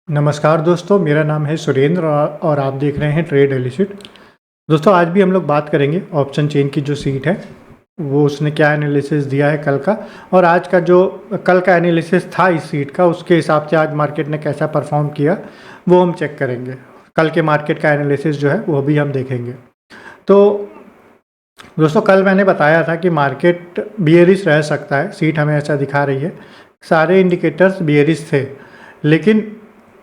नमस्कार दोस्तों, मेरा नाम है सुरेंद्र और आप देख रहे हैं ट्रेड एलिसिट। दोस्तों आज भी हम लोग बात करेंगे ऑप्शन चेन की जो सीट है वो उसने क्या एनालिसिस दिया है कल का, और आज का जो कल का एनालिसिस था इस सीट का उसके हिसाब से आज मार्केट ने कैसा परफॉर्म किया वो हम चेक करेंगे। कल के मार्केट का एनालिसिस जो है वो भी हम देखेंगे। तो दोस्तों कल मैंने बताया था कि मार्केट बियरिश रह सकता है, सीट हमें ऐसा दिखा रही है, सारे इंडिकेटर्स बियरिश थे। लेकिन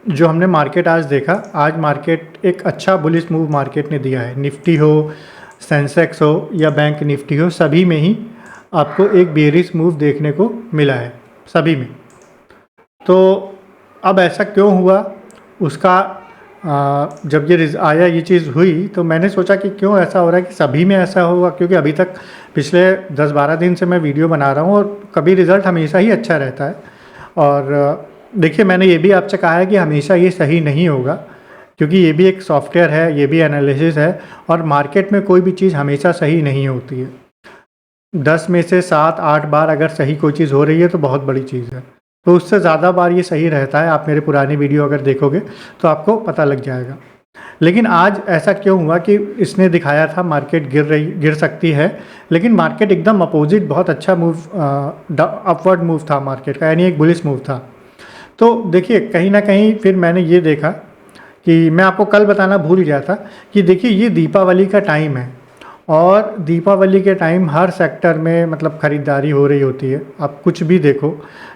जो हमने मार्केट आज देखा, आज मार्केट एक अच्छा बुलिश मूव मार्केट ने दिया है। निफ्टी हो, सेंसेक्स हो या बैंक निफ्टी हो, सभी में ही आपको एक बेयरिश मूव देखने को मिला है, सभी में। तो अब ऐसा क्यों हुआ उसका जब ये आया ये चीज़ हुई तो मैंने सोचा कि क्यों ऐसा हो रहा है कि सभी में ऐसा होगा, क्योंकि अभी तक पिछले 10-12 दिन से मैं वीडियो बना रहा हूँ और कभी रिज़ल्ट हमेशा ही अच्छा रहता है। और देखिए मैंने ये भी आपसे कहा है कि हमेशा ये सही नहीं होगा, क्योंकि ये भी एक सॉफ्टवेयर है, ये भी एनालिसिस है और मार्केट में कोई भी चीज़ हमेशा सही नहीं होती है। 10 में से 7-8 बार अगर सही कोई चीज़ हो रही है तो बहुत बड़ी चीज़ है, तो उससे ज़्यादा बार ये सही रहता है। आप मेरे पुरानी वीडियो अगर देखोगे तो आपको पता लग जाएगा। लेकिन आज ऐसा क्यों हुआ कि इसने दिखाया था मार्केट गिर सकती है, लेकिन मार्केट एकदम अपोजिट बहुत अच्छा मूव, अपवर्ड मूव था मार्केट का, यानी एक बुलिश मूव था। तो देखिए कहीं ना कहीं फिर मैंने ये देखा कि मैं आपको कल बताना भूल गया था कि देखिए ये दीपावली का टाइम है और दीपावली के टाइम हर सेक्टर में मतलब ख़रीदारी हो रही होती है। आप कुछ भी देखो,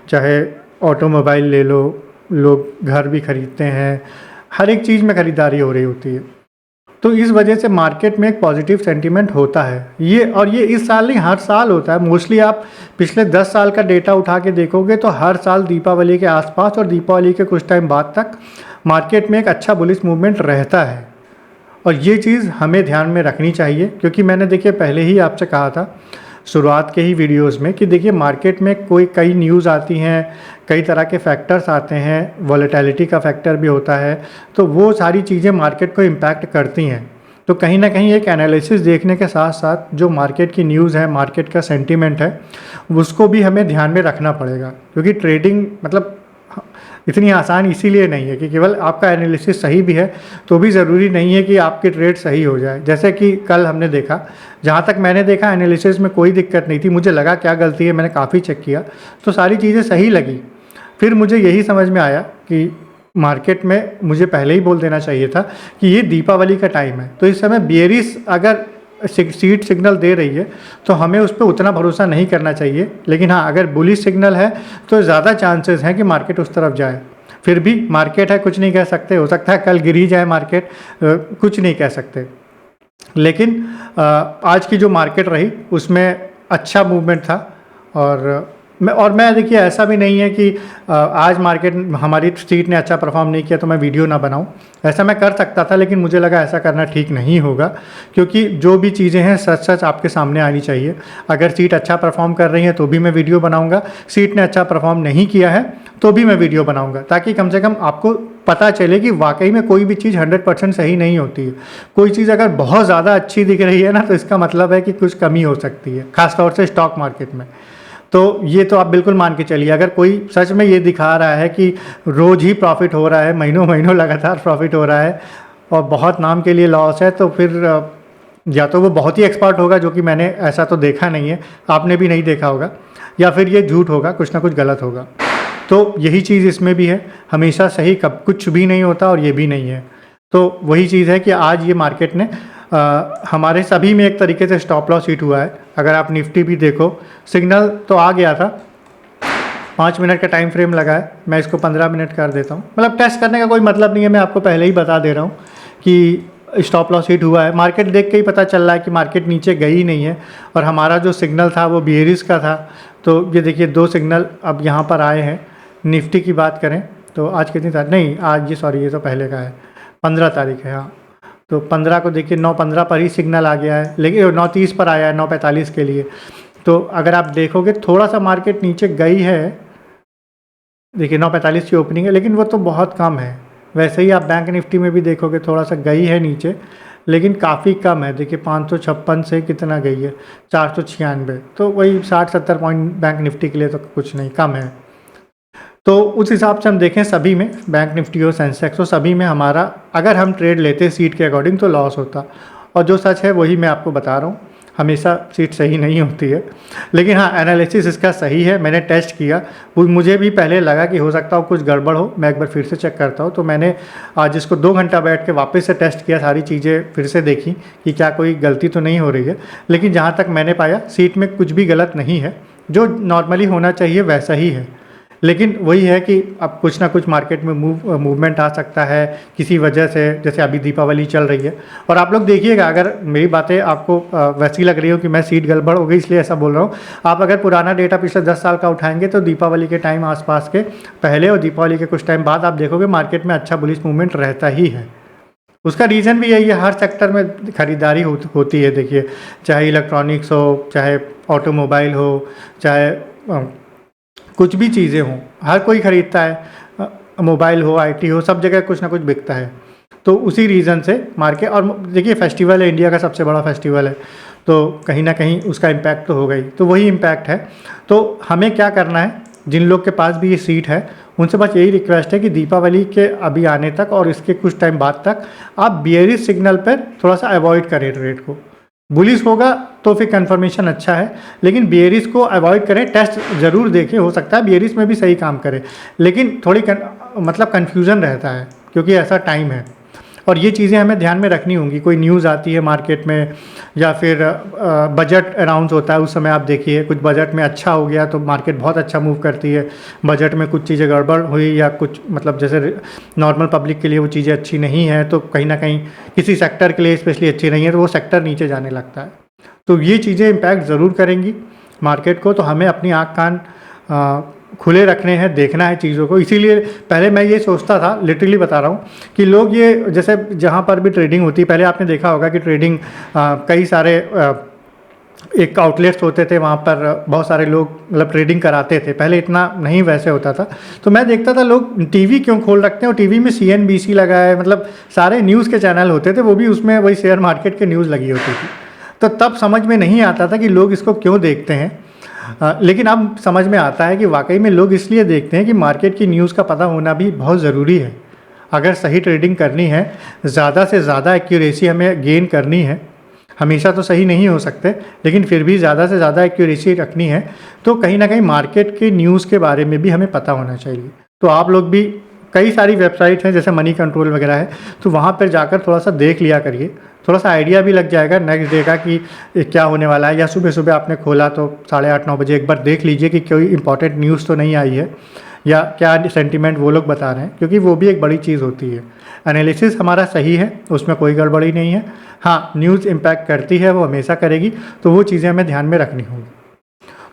चाहे ऑटोमोबाइल ले लो, लोग घर भी खरीदते हैं, हर एक चीज़ में ख़रीदारी हो रही होती है। तो इस वजह से मार्केट में एक पॉजिटिव सेंटीमेंट होता है ये इस साल नहीं, हर साल होता है। मोस्टली आप पिछले 10 साल का डेटा उठा के देखोगे तो हर साल दीपावली के आसपास और दीपावली के कुछ टाइम बाद तक मार्केट में एक अच्छा बुलिश मूवमेंट रहता है, और ये चीज़ हमें ध्यान में रखनी चाहिए। क्योंकि मैंने देखिए पहले ही आपसे कहा था शुरुआत के ही वीडियोस में कि देखिए मार्केट में कई न्यूज़ आती हैं, कई तरह के फैक्टर्स आते हैं, वॉलेटिलिटी का फैक्टर भी होता है, तो वो सारी चीज़ें मार्केट को इम्पैक्ट करती हैं। तो कहीं ना कहीं एक एनालिसिस देखने के साथ साथ जो मार्केट की न्यूज़ है, मार्केट का सेंटीमेंट है, उसको भी हमें ध्यान में रखना पड़ेगा। क्योंकि ट्रेडिंग मतलब इतनी आसान इसीलिए नहीं है कि केवल आपका एनालिसिस सही भी है तो भी ज़रूरी नहीं है कि आपके ट्रेड सही हो जाए। जैसे कि कल हमने देखा, जहाँ तक मैंने देखा एनालिसिस में कोई दिक्कत नहीं थी। मुझे लगा क्या गलती है, मैंने काफ़ी चेक किया तो सारी चीज़ें सही लगी। फिर मुझे यही समझ में आया कि मार्केट में मुझे पहले ही बोल देना चाहिए था कि ये दीपावली का टाइम है, तो इस समय बेयरिश अगर सीट सिग्नल दे रही है तो हमें उस पर उतना भरोसा नहीं करना चाहिए। लेकिन हाँ, अगर बुलिश सिग्नल है तो ज़्यादा चांसेस हैं कि मार्केट उस तरफ जाए। फिर भी मार्केट है, कुछ नहीं कह सकते, हो सकता है कल गिर ही जाए मार्केट, कुछ नहीं कह सकते। लेकिन आज की जो मार्केट रही उसमें अच्छा मूवमेंट था। और मैं देखिए ऐसा भी नहीं है कि आज मार्केट हमारी सीट ने अच्छा परफॉर्म नहीं किया तो मैं वीडियो ना बनाऊं। ऐसा मैं कर सकता था, लेकिन मुझे लगा ऐसा करना ठीक नहीं होगा, क्योंकि जो भी चीज़ें हैं सच सच आपके सामने आनी चाहिए। अगर सीट अच्छा परफॉर्म कर रही है तो भी मैं वीडियो बनाऊंगा, सीट ने अच्छा परफॉर्म नहीं किया है तो भी मैं वीडियो बनाऊंगा, ताकि कम से कम आपको पता चले कि वाकई में कोई भी चीज़ 100% सही नहीं होती है। कोई चीज़ अगर बहुत ज़्यादा अच्छी दिख रही है ना तो इसका मतलब है कि कुछ कमी हो सकती है, खासतौर से स्टॉक मार्केट में। तो ये तो आप बिल्कुल मान के चलिए, अगर कोई सच में ये दिखा रहा है कि रोज़ ही प्रॉफिट हो रहा है, महीनों महीनों लगातार प्रॉफिट हो रहा है और बहुत नाम के लिए लॉस है, तो फिर या तो वो बहुत ही एक्सपर्ट होगा, जो कि मैंने ऐसा तो देखा नहीं है, आपने भी नहीं देखा होगा, या फिर ये झूठ होगा, कुछ ना कुछ गलत होगा। तो यही चीज़ इसमें भी है, हमेशा सही कब कुछ भी नहीं होता और ये भी नहीं है। तो वही चीज़ है कि आज ये मार्केट ने हमारे सभी में एक तरीके से स्टॉप लॉस हिट हुआ है। अगर आप निफ्टी भी देखो, सिग्नल तो आ गया था, 5 मिनट का टाइम फ्रेम लगा है, मैं इसको 15 मिनट कर देता हूँ। मतलब टेस्ट करने का कोई मतलब नहीं है, मैं आपको पहले ही बता दे रहा हूँ कि स्टॉप लॉस हिट हुआ है। मार्केट देख के ही पता चल रहा है कि मार्केट नीचे गई नहीं है, और हमारा जो सिग्नल था वो बेयरिश का था। तो ये देखिए 2 सिग्नल अब यहाँ पर आए हैं। निफ्टी की बात करें तो आज कितनी तारीख, नहीं आज ये तो पहले का है, 15 तारीख है। हाँ, तो 15 को देखिए 9:15 पर ही सिग्नल आ गया है, लेकिन 9:30 पर आया है 9:45 के लिए। तो अगर आप देखोगे थोड़ा सा मार्केट नीचे गई है, देखिए 9:45 की ओपनिंग है, लेकिन वो तो बहुत कम है। वैसे ही आप बैंक निफ्टी में भी देखोगे थोड़ा सा गई है नीचे, लेकिन काफ़ी कम है। देखिए 556 से कितना गई है, 496, तो वही 60-70 पॉइंट बैंक निफ्टी के लिए तो कुछ नहीं, कम है। तो उस हिसाब से हम देखें सभी में, बैंक निफ्टी हो, सेंसेक्स हो, सभी में हमारा अगर हम ट्रेड लेते सीट के अकॉर्डिंग तो लॉस होता। और जो सच है वही मैं आपको बता रहा हूँ, हमेशा सीट सही नहीं होती है। लेकिन हाँ, एनालिसिस इसका सही है, मैंने टेस्ट किया, मुझे भी पहले लगा कि हो सकता हो कुछ गड़बड़ हो, मैं एक बार फिर से चेक करता हूँ। तो मैंने आज इसको 2 घंटा बैठ के वापस से टेस्ट किया, सारी चीज़ें फिर से देखी कि क्या कोई गलती तो नहीं हो रही है। लेकिन जहाँ तक मैंने पाया सीट में कुछ भी गलत नहीं है, जो नॉर्मली होना चाहिए वैसा ही है। लेकिन वही है कि अब कुछ ना कुछ मार्केट में मूवमेंट आ सकता है किसी वजह से, जैसे अभी दीपावली चल रही है। और आप लोग देखिएगा, अगर मेरी बातें आपको वैसी लग रही हो कि मैं सीट गड़बड़ हो गई इसलिए ऐसा बोल रहा हूँ, आप अगर पुराना डेटा पिछले 10 साल का उठाएंगे तो दीपावली के टाइम आसपास के पहले और दीपावली के कुछ टाइम बाद आप देखोगे मार्केट में अच्छा बुलिश मूवमेंट रहता ही है। उसका रीज़न भी यही है, हर सेक्टर में खरीदारी होती है। देखिए, चाहे इलेक्ट्रॉनिक्स हो, चाहे ऑटोमोबाइल हो, चाहे कुछ भी चीज़ें हों, हर कोई ख़रीदता है, मोबाइल हो, आईटी हो, सब जगह कुछ ना कुछ बिकता है। तो उसी रीज़न से मार्केट, और देखिए फेस्टिवल है, इंडिया का सबसे बड़ा फेस्टिवल है, तो कहीं ना कहीं उसका इम्पैक्ट तो होगा ही। तो वही इम्पैक्ट है। तो हमें क्या करना है, जिन लोग के पास भी ये सीट है उनसे बस यही रिक्वेस्ट है कि दीपावली के अभी आने तक और इसके कुछ टाइम बाद तक आप बियरिश सिग्नल पर थोड़ा सा अवॉइड करें ट्रेड को। बुलिश होगा तो फिर कंफर्मेशन अच्छा है, लेकिन बियरिश को अवॉइड करें। टेस्ट ज़रूर देखें, हो सकता है बियरिश में भी सही काम करे, लेकिन थोड़ी मतलब कन्फ्यूज़न रहता है क्योंकि ऐसा टाइम है। और ये चीज़ें हमें ध्यान में रखनी होंगी। कोई न्यूज़ आती है मार्केट में या फिर बजट अनाउंस होता है, उस समय आप देखिए कुछ बजट में अच्छा हो गया तो मार्केट बहुत अच्छा मूव करती है। बजट में कुछ चीज़ें गड़बड़ हुई या कुछ मतलब जैसे नॉर्मल पब्लिक के लिए वो चीज़ें अच्छी नहीं है, तो कहीं ना कहीं किसी सेक्टर के लिए स्पेशली अच्छी नहीं है तो वो सेक्टर नीचे जाने लगता है। तो ये चीज़ें इम्पैक्ट ज़रूर करेंगी मार्केट को। तो हमें अपनी आँख कान खुले रखने हैं, देखना है चीज़ों को। इसीलिए पहले मैं ये सोचता था, लिटरली बता रहा हूँ, कि लोग ये जैसे जहाँ पर भी ट्रेडिंग होती है, पहले आपने देखा होगा कि ट्रेडिंग कई सारे एक आउटलेट्स होते थे, वहाँ पर बहुत सारे लोग मतलब ट्रेडिंग कराते थे। पहले इतना नहीं वैसे होता था। तो मैं देखता था लोग टीवी क्यों खोल रखते हैं, और टीवी में CNBC लगा है, मतलब सारे न्यूज़ के चैनल होते थे, वो भी उसमें वही शेयर मार्केट के न्यूज़ लगी होती थी। तो तब समझ में नहीं आता था कि लोग इसको क्यों देखते हैं। लेकिन अब समझ में आता है कि वाकई में लोग इसलिए देखते हैं कि मार्केट की न्यूज़ का पता होना भी बहुत ज़रूरी है। अगर सही ट्रेडिंग करनी है, ज़्यादा से ज़्यादा एक्यूरेसी हमें गेन करनी है, हमेशा तो सही नहीं हो सकते, लेकिन फिर भी ज़्यादा से ज़्यादा एक्यूरेसी रखनी है, तो कहीं ना कहीं मार्केट के न्यूज़ के बारे में भी हमें पता होना चाहिए। तो आप लोग भी, कई सारी वेबसाइट हैं जैसे मनी कंट्रोल वगैरह है, तो वहाँ पर जाकर थोड़ा सा देख लिया करिए, थोड़ा सा आइडिया भी लग जाएगा नेक्स्ट डे का कि क्या होने वाला है। या सुबह सुबह आपने खोला तो 8:30-9 बजे एक बार देख लीजिए कि कोई इंपॉर्टेंट न्यूज़ तो नहीं आई है, या क्या सेंटीमेंट वो लोग बता रहे हैं, क्योंकि वो भी एक बड़ी चीज़ होती है। एनालिसिस हमारा सही है, उसमें कोई गड़बड़ी नहीं है। हाँ, न्यूज़ इम्पैक्ट करती है, वो हमेशा करेगी, तो वो चीज़ें हमें ध्यान में रखनी होंगी।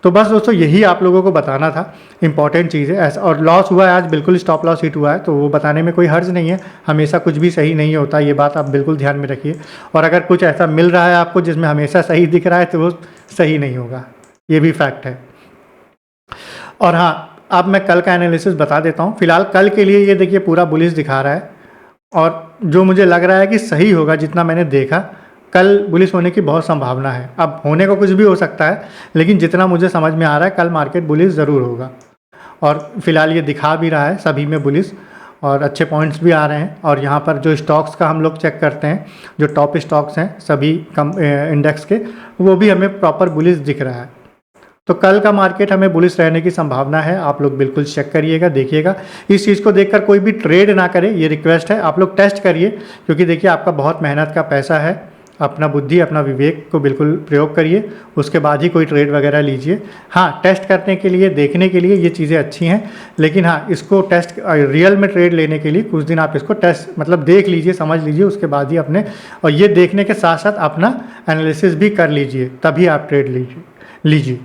तो बस दोस्तों यही आप लोगों को बताना था, इंपॉर्टेंट चीज़ है ऐसा। और लॉस हुआ है आज, बिल्कुल स्टॉप लॉस हिट हुआ है, तो वो बताने में कोई हर्ज नहीं है। हमेशा कुछ भी सही नहीं होता, ये बात आप बिल्कुल ध्यान में रखिए। और अगर कुछ ऐसा मिल रहा है आपको जिसमें हमेशा सही दिख रहा है तो वो सही नहीं होगा, ये भी फैक्ट है। और हाँ, अब मैं कल का एनालिसिस बता देता हूँ। फिलहाल कल के लिए ये देखिए पूरा बुलिश दिखा रहा है, और जो मुझे लग रहा है कि सही होगा, जितना मैंने देखा, कल बुलिश होने की बहुत संभावना है। अब होने को कुछ भी हो सकता है, लेकिन जितना मुझे समझ में आ रहा है कल मार्केट बुलिश ज़रूर होगा। और फिलहाल ये दिखा भी रहा है सभी में बुलिश, और अच्छे पॉइंट्स भी आ रहे हैं। और यहाँ पर जो स्टॉक्स का हम लोग चेक करते हैं, जो टॉप स्टॉक्स हैं सभी इंडेक्स के, वो भी हमें प्रॉपर बुलिश दिख रहा है। तो कल का मार्केट हमें बुलिश रहने की संभावना है। आप लोग बिल्कुल चेक करिएगा, देखिएगा। इस चीज़ को देखकर कोई भी ट्रेड ना करे, ये रिक्वेस्ट है। आप लोग टेस्ट करिए, क्योंकि देखिए आपका बहुत मेहनत का पैसा है। अपना बुद्धि, अपना विवेक को बिल्कुल प्रयोग करिए, उसके बाद ही कोई ट्रेड वगैरह लीजिए। हाँ, टेस्ट करने के लिए, देखने के लिए ये चीज़ें अच्छी हैं, लेकिन हाँ, इसको टेस्ट रियल में ट्रेड लेने के लिए कुछ दिन आप इसको टेस्ट मतलब देख लीजिए, समझ लीजिए, उसके बाद ही अपने, और ये देखने के साथ साथ अपना एनालिसिस भी कर लीजिए, तभी आप ट्रेड लीजिए।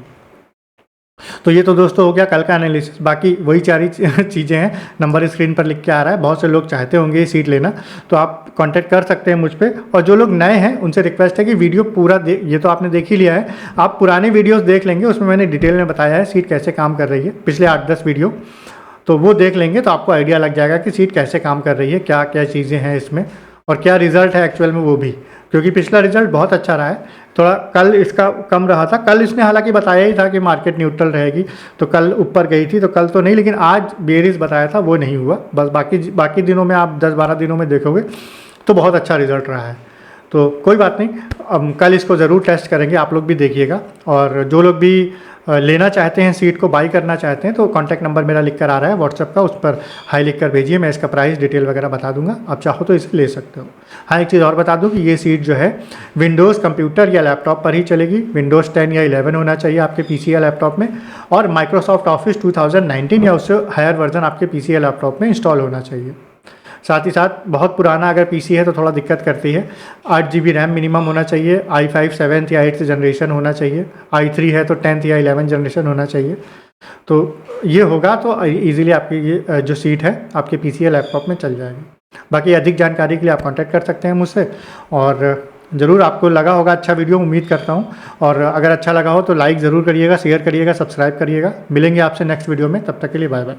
तो ये तो दोस्तों हो गया कल का एनालिसिस। बाकी वही सारी चीज़ें हैं, नंबर स्क्रीन पर लिख के आ रहा है। बहुत से लोग चाहते होंगे ये सीट लेना, तो आप कांटेक्ट कर सकते हैं मुझ पे। और जो लोग नए हैं उनसे रिक्वेस्ट है कि वीडियो पूरा ये तो आपने देख ही लिया है, आप पुराने वीडियोस देख लेंगे, उसमें मैंने डिटेल में बताया है सीट कैसे काम कर रही है, पिछले 8-10 वीडियो, तो वो देख लेंगे तो आपको आइडिया लग जाएगा कि सीट कैसे काम कर रही है, क्या क्या चीज़ें हैं इसमें और क्या रिजल्ट है एक्चुअल में, वो भी। क्योंकि पिछला रिजल्ट बहुत अच्छा रहा है। थोड़ा कल इसका कम रहा था, कल इसने हालांकि बताया ही था कि मार्केट न्यूट्रल रहेगी, तो कल ऊपर गई थी, तो कल तो नहीं, लेकिन आज बेरिश बताया था वो नहीं हुआ। बस बाकी दिनों में आप 10-12 दिनों में देखोगे तो बहुत अच्छा रिजल्ट रहा है। तो कोई बात नहीं, अब कल इसको ज़रूर टेस्ट करेंगे, आप लोग भी देखिएगा। और जो लोग भी लेना चाहते हैं, सीट को बाई करना चाहते हैं, तो कॉन्टैक्ट नंबर मेरा लिख कर आ रहा है व्हाट्सअप का, उस पर हाई लिख कर भेजिए, मैं इसका प्राइस डिटेल वगैरह बता दूंगा, आप चाहो तो इसे ले सकते हो। हाँ, एक चीज़ और बता दूं कि ये सीट जो है विंडोज़ कंप्यूटर या लैपटॉप पर ही चलेगी। विंडोज़ 10 या 11 होना चाहिए आपके पीसी या लैपटॉप में, और माइक्रोसॉफ्ट ऑफिस 2019 या उससे हायर वर्जन आपके पीसी या लैपटॉप में इंस्टॉल होना चाहिए। साथ ही साथ बहुत पुराना अगर पीसी है तो थोड़ा दिक्कत करती है। 8 GB रैम मिनिमम होना चाहिए, i5 7th या 8th जनरेशन होना चाहिए, i3 है तो 10th या 11th जनरेशन होना चाहिए। तो ये होगा तो इजीली आपकी ये जो सीट है आपके पीसी या लैपटॉप में चल जाएगी। बाकी अधिक जानकारी के लिए आप कांटेक्ट कर सकते हैं मुझसे, और ज़रूर आपको लगा होगा अच्छा वीडियो, उम्मीद करता हूँ। और अगर अच्छा लगा हो तो लाइक ज़रूर करिएगा, शेयर करिएगा, सब्सक्राइब करिएगा। मिलेंगे आपसे नेक्स्ट वीडियो में, तब तक के लिए बाय बाय।